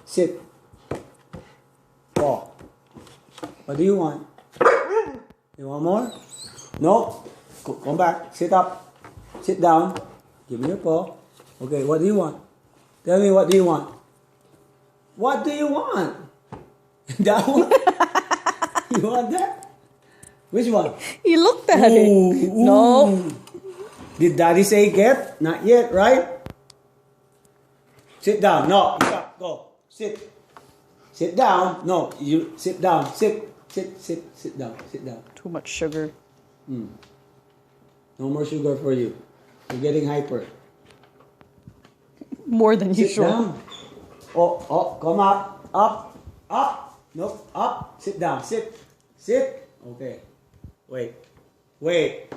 Sit. Paw. What do you want? You want more? No. Come back. Sit up. Sit down. Give me your paw. Okay, what do you want? Tell me, what do you want? What do you want? That one? You want that? Which one? He looked at it. No. Did daddy say get? Not yet, right? Sit down. No. Stop. Go. Sit. Sit down. No. You sit down. Sit. Sit down. Sit down. Too much sugar. No more sugar for you. You're getting hyper. More than Sit usual. down. Oh, come up. Up. Nope. Up. Sit down. Sit. Okay. Wait.